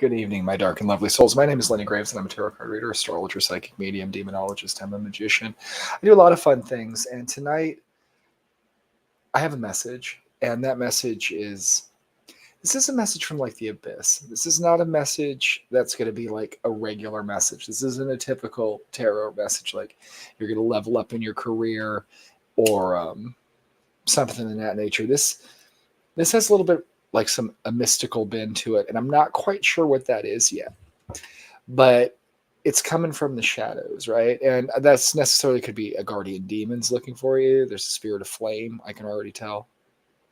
Good evening, my dark and lovely souls. My name is Lenny Graves, and I'm a tarot card reader, astrologer, psychic medium, demonologist. I'm a magician. I do a lot of fun things, and tonight I have a message, and that message is this is a message from like the abyss. This is not a message that's going to be like a regular message. This isn't a typical tarot message like you're going to level up in your career or something in that nature. This has a little bit like a mystical bend to it, and I'm not quite sure what that is yet. But it's coming from the shadows, right? And that's necessarily could be a guardian demon's looking for you. There's a spirit of flame. I can already tell.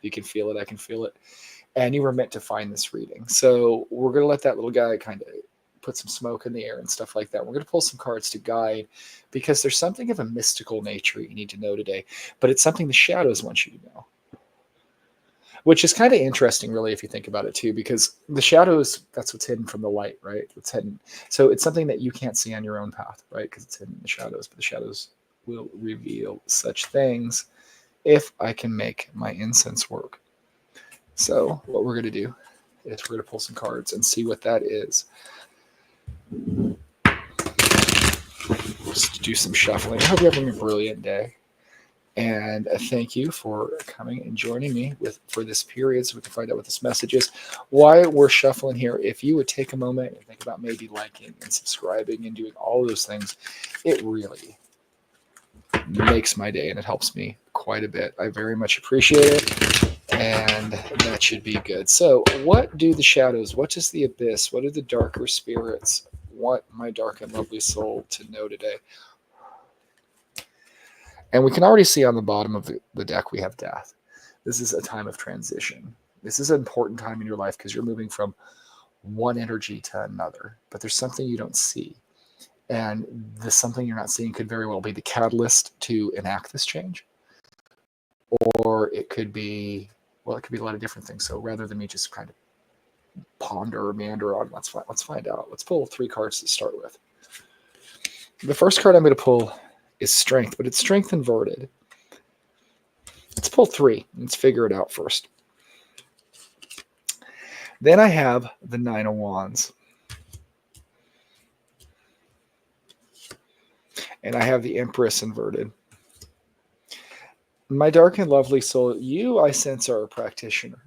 You can feel it. I can feel it. And you were meant to find this reading. So we're going to let that little guy kind of put some smoke in the air and stuff like that. We're going to pull some cards to guide because there's something of a mystical nature you need to know today. But it's something the shadows want you to know. Which is kind of interesting, really, if you think about it, too, because the shadows, that's what's hidden from the light, right? It's hidden. So it's something that you can't see on your own path, right? Because it's hidden in the shadows. But the shadows will reveal such things if I can make my incense work. So what we're going to do is we're going to pull some cards and see what that is. Just do some shuffling. I hope you're having a brilliant day. And thank you for coming and joining me for this period so we can find out what this message is. Why we're shuffling here, if you would take a moment and think about maybe liking and subscribing and doing all those things, it really makes my day and it helps me quite a bit. I very much appreciate it, and that should be good. So what do the shadows, what does the abyss, what do the darker spirits want my dark and lovely soul to know today? And we can already see on the bottom of the deck, we have death. This is a time of transition. This is an important time in your life because you're moving from one energy to another. But there's something you don't see. And this something you're not seeing could very well be the catalyst to enact this change. Or it could be, well, it could be a lot of different things. So rather than me just kind of ponder or meander on, let's find out. Let's pull 3 cards to start with. The first card I'm going to pull is strength, but it's strength inverted. Let's pull 3. Let's figure it out first. Then I have the 9 of Wands. And I have the Empress inverted. My dark and lovely soul, you, I sense, are a practitioner.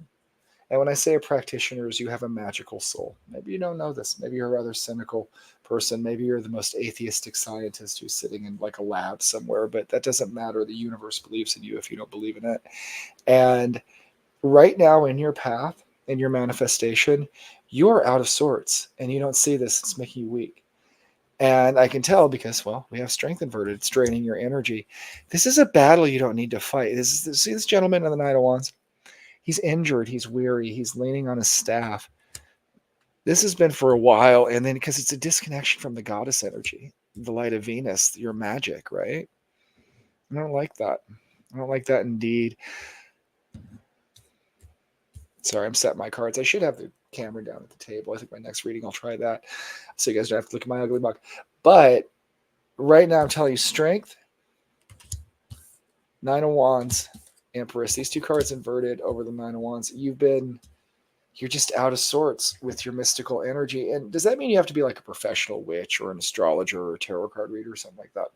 And when I say a practitioner, you have a magical soul. Maybe you don't know this. Maybe you're a rather cynical person. Maybe you're the most atheistic scientist who's sitting in like a lab somewhere, but that doesn't matter. The universe believes in you if you don't believe in it. And right now in your path, in your manifestation, you're out of sorts and you don't see this. It's making you weak. And I can tell because, well, we have strength inverted. It's draining your energy. This is a battle you don't need to fight. See this gentleman on the 9 of Wands? He's injured. He's weary. He's leaning on his staff. This has been for a while. And then because it's a disconnection from the goddess energy, the light of Venus, your magic, right? I don't like that. I don't like that indeed. Sorry, I'm setting my cards. I should have the camera down at the table. I think my next reading, I'll try that. So you guys don't have to look at my ugly mug. But right now, I'm telling you, strength, 9 of Wands, Empress. These 2 cards inverted over the 9 of Wands. You're just out of sorts with your mystical energy. And does that mean you have to be like a professional witch or an astrologer or a tarot card reader or something like that?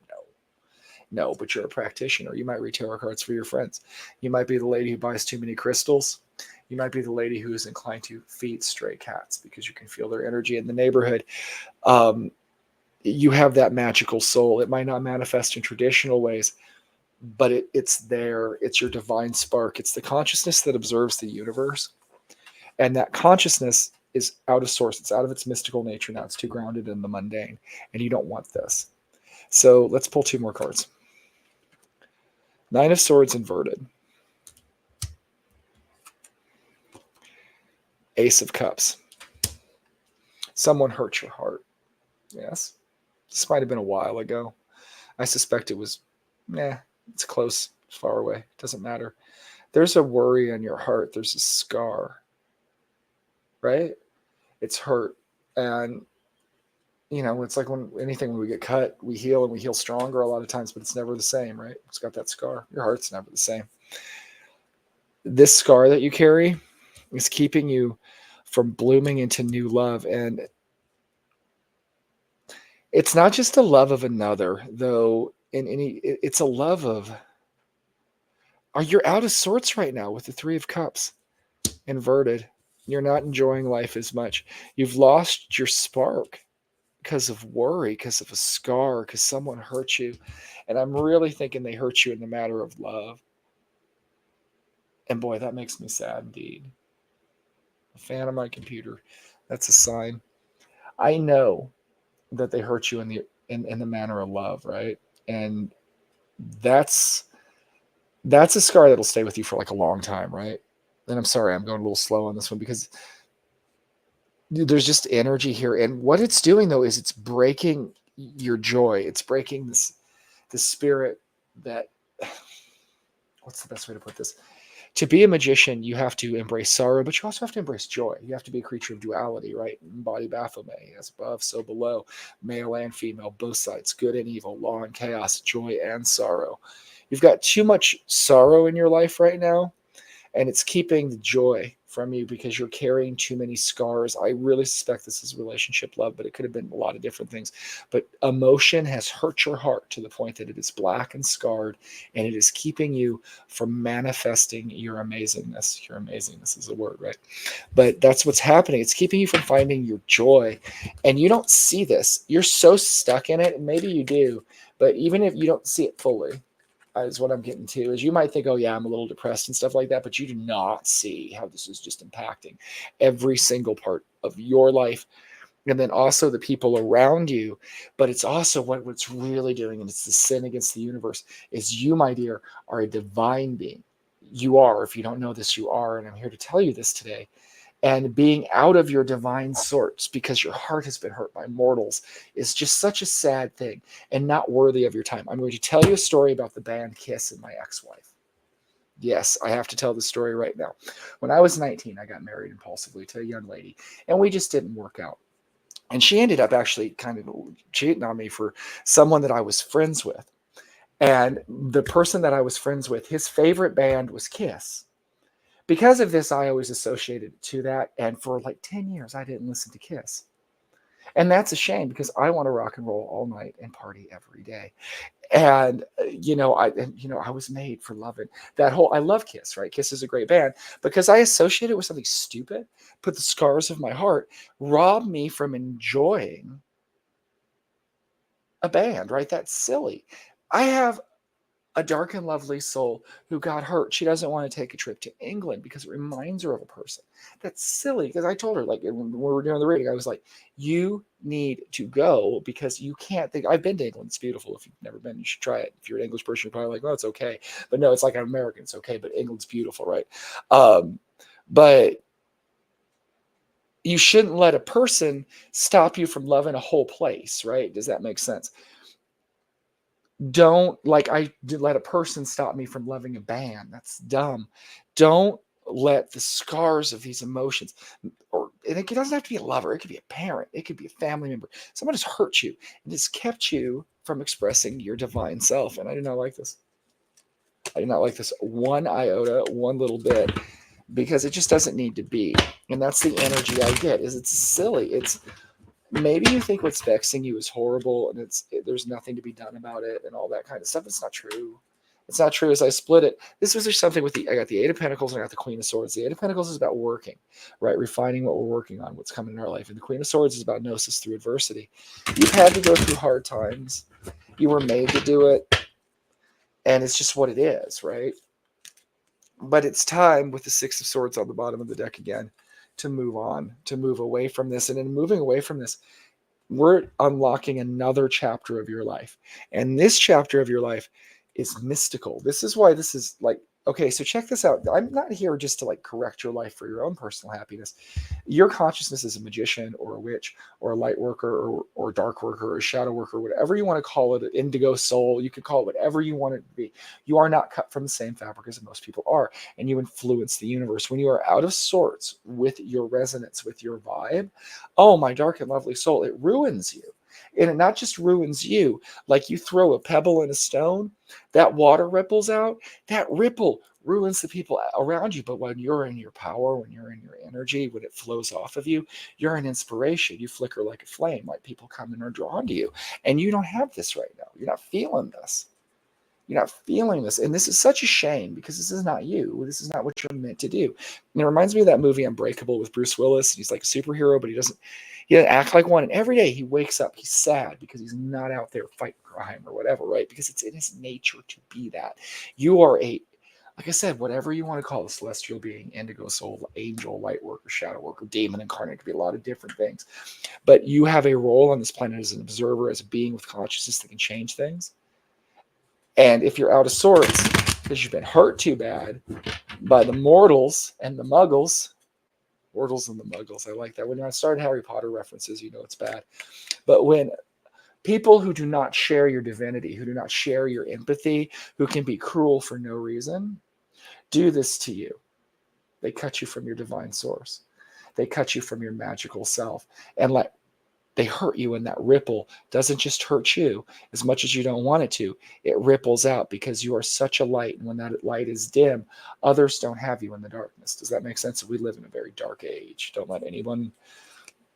No, but you're a practitioner. You might read tarot cards for your friends. You might be the lady who buys too many crystals. You might be the lady who is inclined to feed stray cats because you can feel their energy in the neighborhood. You have that magical soul. It might not manifest in traditional ways, but it's there. It's your divine spark. It's the consciousness that observes the universe. And that consciousness is out of source. It's out of its mystical nature now. It's too grounded in the mundane. And you don't want this. So let's pull 2 more cards. 9 of Swords inverted. Ace of Cups. Someone hurt your heart. Yes. This might have been a while ago. I suspect it was, it's close, it's far away. It doesn't matter. There's a worry on your heart. There's a scar. Right? It's hurt. And, it's like when we get cut, we heal and we heal stronger a lot of times, but it's never the same, right? It's got that scar. Your heart's never the same. This scar that you carry is keeping you from blooming into new love. And it's not just a love of another, though. It's a love of, are you're out of sorts right now with the Three of Cups inverted. You're not enjoying life as much. You've lost your spark because of worry, because of a scar, because someone hurt you. And I'm really thinking they hurt you in the matter of love. And boy, that makes me sad indeed. A fan of my computer. That's a sign. I know that they hurt you in the manner of love, right? And that's that's a scar that'll stay with you for like a long time, right? And I'm sorry, I'm going a little slow on this one because there's just energy here. And what it's doing though is it's breaking your joy. It's breaking the spirit that, what's the best way to put this? To be a magician, you have to embrace sorrow, but you also have to embrace joy. You have to be a creature of duality, right? Embody Baphomet, as above, so below, male and female, both sides, good and evil, law and chaos, joy and sorrow. You've got too much sorrow in your life right now, and it's keeping the joy from you because you're carrying too many scars. I really suspect this is relationship love, but it could have been a lot of different things. But emotion has hurt your heart to the point that it is black and scarred, and it is keeping you from manifesting your amazingness. Your amazingness is a word, right? But that's what's happening. It's keeping you from finding your joy, and you don't see this. You're so stuck in it, and maybe you do, but even if you don't see it fully, is what I'm getting to, is you might think, oh yeah, I'm a little depressed and stuff like that, but you do not see how this is just impacting every single part of your life, and then also the people around you. But it's also what's really doing, and it's the sin against the universe, is you, my dear, are a divine being. You are. If you don't know this, you are, and I'm here to tell you this today. And being out of your divine sorts because your heart has been hurt by mortals is just such a sad thing and not worthy of your time. I'm going to tell you a story about the band Kiss and my ex-wife. Yes, I have to tell the story right now. When I was 19, I got married impulsively to a young lady, and we just didn't work out. And she ended up actually kind of cheating on me for someone that I was friends with. And the person that I was friends with, his favorite band was Kiss. Because of this, I always associated it to that. And for like 10 years, I didn't listen to Kiss. And that's a shame because I want to rock and roll all night and party every day. And I was made for loving that whole. I love Kiss, right? Kiss is a great band because I associate it with something stupid, put the scars of my heart, rob me from enjoying a band, right? That's silly. I have a dark and lovely soul who got hurt. She doesn't want to take a trip to England because it reminds her of a person. That's silly because I told her, like, when we were doing the reading, I was like, you need to go because you can't think. I've been to England. It's beautiful. If you've never been, you should try it. If you're an English person, you're probably like, well, it's okay. But no, it's like an American. It's okay. But England's beautiful, right? But you shouldn't let a person stop you from loving a whole place, right? Does that make sense? Don't, like, I did let a person stop me from loving a band. That's dumb. Don't let the scars of these emotions, or and it doesn't have to be a lover, it could be a parent, it could be a family member. Someone has hurt you and has kept you from expressing your divine self. And I do not like this. I do not like this one iota, one little bit, because it just doesn't need to be. And that's the energy I get. Is it's silly. It's, maybe you think what's vexing you is horrible and there's nothing to be done about it and all that kind of stuff. It's not true. It's not true. As I split it, this was just something with I got the Eight of Pentacles and I got the Queen of Swords. The Eight of Pentacles is about working, right? Refining what we're working on, what's coming in our life. And the Queen of Swords is about gnosis through adversity. You've had to go through hard times. You were made to do it. And it's just what it is, right? But it's time, with the Six of Swords on the bottom of the deck again, to move on, to move away from this. And in moving away from this, we're unlocking another chapter of your life. And this chapter of your life is mystical. This is why this is like, okay, so check this out. I'm not here just to like correct your life for your own personal happiness. Your consciousness is a magician or a witch or a light worker or dark worker or a shadow worker, whatever you want to call it, an indigo soul, you can call it whatever you want it to be. You are not cut from the same fabric as most people are, and you influence the universe. When you are out of sorts with your resonance, with your vibe, oh, my dark and lovely soul, it ruins you. And it not just ruins you, like you throw a pebble in a stone, that water ripples out, that ripple ruins the people around you. But when you're in your power, when you're in your energy, when it flows off of you, you're an inspiration. You flicker like a flame, like people come and are drawn to you. And you don't have this right now. You're not feeling this. You're not feeling this. And this is such a shame because this is not you. This is not what you're meant to do. And it reminds me of that movie Unbreakable with Bruce Willis. He's like a superhero, but he doesn't act like one. And every day he wakes up, he's sad because he's not out there fighting crime or whatever, right? Because it's in his nature to be that. You are like I said, whatever you want to call a celestial being, indigo soul, angel, light worker, shadow worker, demon incarnate, it could be a lot of different things. But you have a role on this planet as an observer, as a being with consciousness that can change things. And if you're out of sorts because you've been hurt too bad by the mortals and the muggles, I like that. When I started Harry Potter references, you know it's bad. But when people who do not share your divinity, who do not share your empathy, who can be cruel for no reason, do this to you. They cut you from your divine source. They cut you from your magical self. And they hurt you, and that ripple doesn't just hurt you as much as you don't want it to. It ripples out because you are such a light. And when that light is dim, others don't have you in the darkness. Does that make sense? We live in a very dark age. Don't let anyone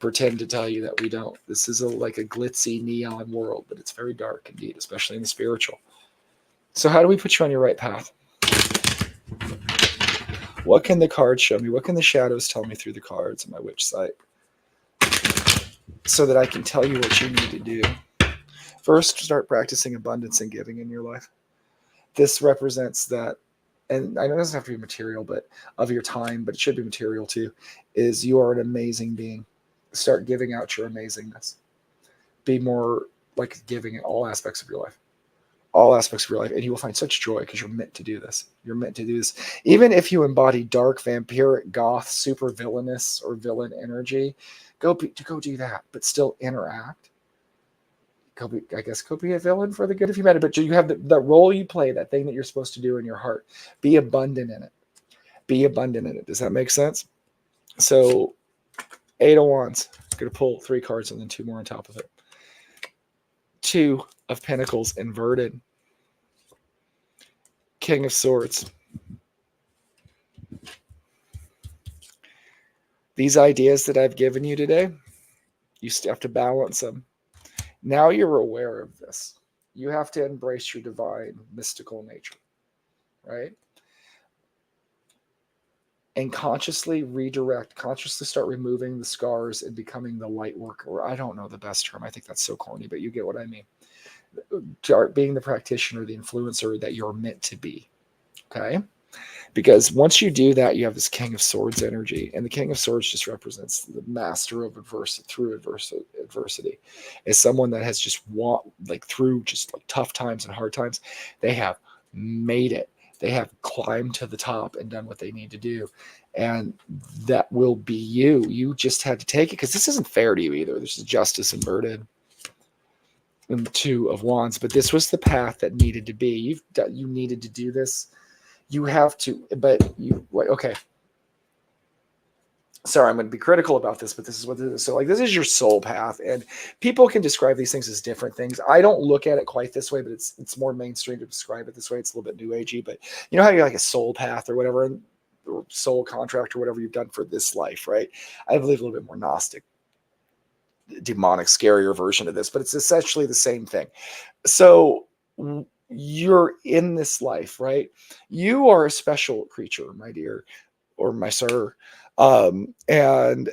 pretend to tell you that we don't. This is like a glitzy neon world, but it's very dark indeed, especially in the spiritual. So how do we put you on your right path? What can the cards show me? What can the shadows tell me through the cards in my witch site? So that I can tell you what you need to do. First, start practicing abundance and giving in your life. This represents that, and I know it doesn't have to be material, but of your time, but it should be material too, is you are an amazing being. Start giving out your amazingness. Be more like giving in all aspects of your life. All aspects of your life, and you will find such joy because you're meant to do this. You're meant to do this. Even if you embody dark, vampiric, goth, super villainous, or villain energy, go do that, but still interact. Go be a villain for the good of humanity, but you have the role you play, that thing that you're supposed to do in your heart. Be abundant in it. Be abundant in it. Does that make sense? So, 8 of Wands. I'm going to pull 3 cards and then 2 more on top of it. 2 of Pentacles inverted. King of Swords. These ideas that I've given you today, you still have to balance them. Now you're aware of this. You have to embrace your divine, mystical nature, right? And consciously redirect, consciously start removing the scars and becoming the light worker. I don't know the best term. I think that's so corny, but you get what I mean. Start being the practitioner, the influencer that you're meant to be, okay? Because once you do that, you have this King of Swords energy. And the King of Swords just represents the master of adversity. Is someone that has just through just like tough times and hard times, they have made it. They have climbed to the top and done what they need to do. And that will be you. You just had to take it because this isn't fair to you either. This is justice inverted. And the 2 of Wands. But this was the path that needed to be. You needed to do this. You have to, but okay. Sorry, I'm going to be critical about this, but this is what this is. So this is your soul path, and people can describe these things as different things. I don't look at it quite this way, but it's more mainstream to describe it this way. It's a little bit new agey, but you know how you're like a soul path or whatever, or soul contract or whatever you've done for this life, right? I believe a little bit more Gnostic, demonic, scarier version of this, but it's essentially the same thing. So you're in this life, right? You are a special creature, my dear, or my sir. And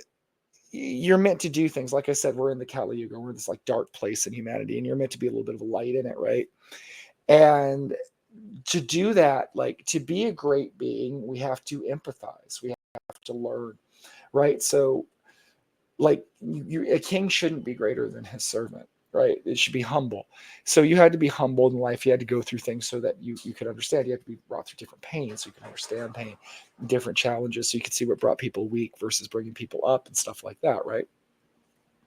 you're meant to do things. Like I said, we're in the Kali Yuga. We're in this like dark place in humanity, and you're meant to be a little bit of a light in it, right? And to do that, like to be a great being, we have to empathize. We have to learn, right? So like a king shouldn't be greater than his servant, right? It should be humble. So you had to be humbled in life. You had to go through things so that you could understand. You had to be brought through different pain so you can understand pain, different challenges so you could see what brought people weak versus bringing people up and stuff like that, right?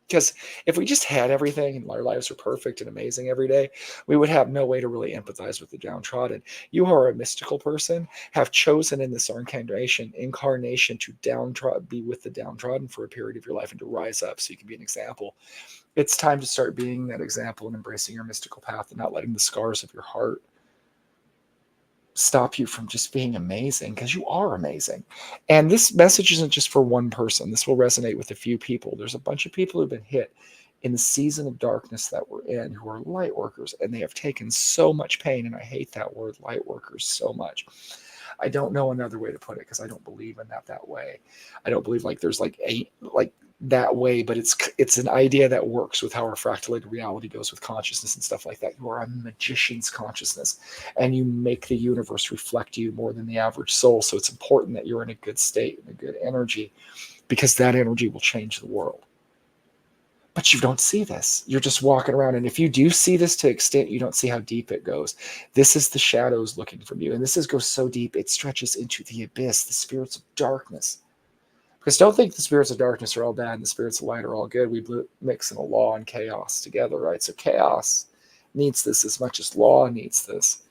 Because if we just had everything and our lives were perfect and amazing every day, we would have no way to really empathize with the downtrodden. You are a mystical person, have chosen in this incarnation to be with the downtrodden for a period of your life and to rise up so you can be an example. It's time to start being that example and embracing your mystical path and not letting the scars of your heart stop you from just being amazing, because you are amazing. And this message isn't just for one person. This will resonate with a few people. There's a bunch of people who've been hit in the season of darkness that we're in, who are light workers, and they have taken so much pain. And I hate that word, light workers, so much. I don't know another way to put it, because I don't believe in that way. I don't believe like there's like that way, but it's an idea that works with how our fractalated reality goes with consciousness and stuff like that. You are a magician's consciousness, and you make the universe reflect you more than the average soul. So it's important that you're in a good state and a good energy, because that energy will change the world. But you don't see this. You're just walking around. And if you do see this to extent, you don't see how deep it goes. This is the shadows looking from you. And goes so deep, it stretches into the abyss, the spirits of darkness. Because don't think the spirits of darkness are all bad and the spirits of light are all good. We mix in a law and chaos together, right? So chaos needs this as much as law needs this.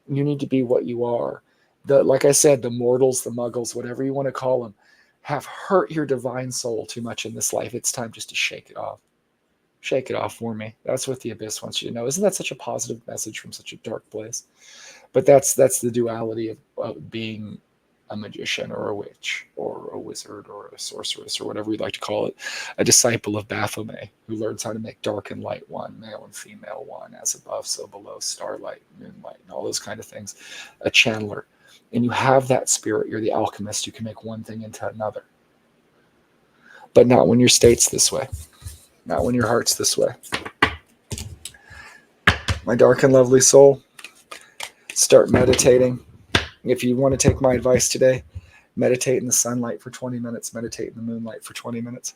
You need to be what you are. Like I said, the mortals, the muggles, whatever you want to call them, have hurt your divine soul too much in this life. It's time just to shake it off. Shake it off for me. That's what the abyss wants you to know. Isn't that such a positive message from such a dark place? But that's the duality of being a magician or a witch or a wizard or a sorceress or whatever you'd like to call it, a disciple of Baphomet who learns how to make dark and light one, male and female one, as above, so below, starlight, moonlight, and all those kind of things, a channeler. And you have that spirit. You're the alchemist. You can make one thing into another. But not when your state's this way. Not when your heart's this way. My dark and lovely soul, start meditating. If you want to take my advice today, meditate in the sunlight for 20 minutes, meditate in the moonlight for 20 minutes.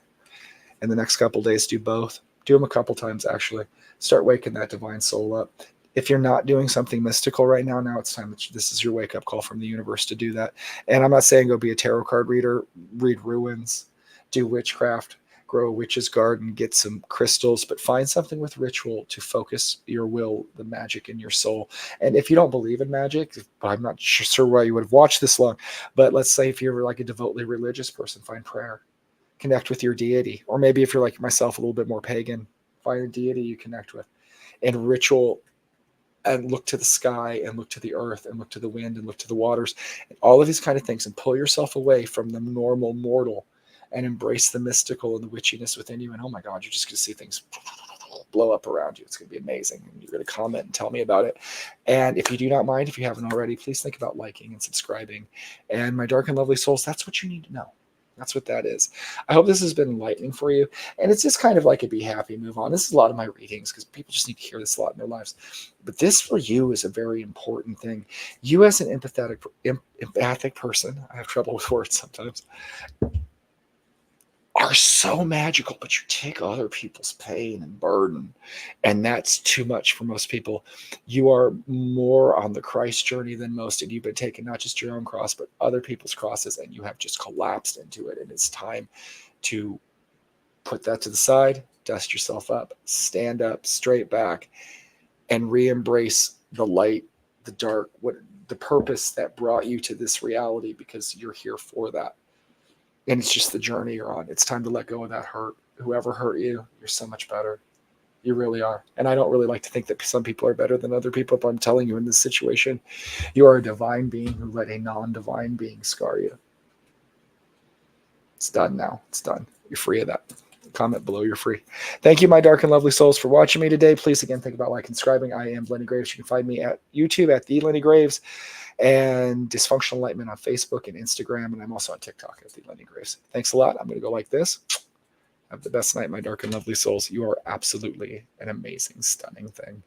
And the next couple days, do both. Do them a couple times, actually. Start waking that divine soul up. If you're not doing something mystical right now, now it's time. This is your wake-up call from the universe to do that. And I'm not saying go be a tarot card reader, read ruins, do witchcraft, grow a witch's garden, get some crystals, but find something with ritual to focus your will, the magic in your soul. And if you don't believe in magic, I'm not sure why you would have watched this long, but let's say if you're like a devotedly religious person, find prayer, connect with your deity. Or maybe if you're like myself, a little bit more pagan, find a deity you connect with, and ritual, and look to the sky and look to the earth and look to the wind and look to the waters, and all of these kind of things, and pull yourself away from the normal mortal and embrace the mystical and the witchiness within you. And oh my God, you're just going to see things blow up around you. It's going to be amazing. And you're going to comment and tell me about it. And if you do not mind, if you haven't already, please think about liking and subscribing. And my dark and lovely souls, that's what you need to know. That's what that is. I hope this has been enlightening for you. And it's just kind of like a be happy, move on. This is a lot of my readings because people just need to hear this a lot in their lives. But this for you is a very important thing. You as an empathic person, I have trouble with words sometimes, are so magical, but you take other people's pain and burden, and that's too much for most people. You are more on the Christ journey than most, and you've been taking not just your own cross, but other people's crosses, and you have just collapsed into it. And it's time to put that to the side, dust yourself up, stand up, straight back, and re-embrace the light, the dark, what the purpose that brought you to this reality, because you're here for that. And it's just the journey you're on. It's time to let go of that hurt. Whoever hurt you, you're so much better. You really are. And I don't really like to think that some people are better than other people, but I'm telling you, in this situation, you are a divine being who let a non-divine being scar you. It's done now. It's done. You're free of that. Comment below, you're free. Thank you, my dark and lovely souls, for watching me today. Please, again, think about liking and subscribing. I am Lenny Graves. You can find me at YouTube at The Lenny Graves, and Dysfunctional Enlightenment on Facebook and Instagram, and I'm also on TikTok at The Lenny Graves. Thanks a lot. I'm going to go like this. Have the best night, my dark and lovely souls. You are absolutely an amazing, stunning thing.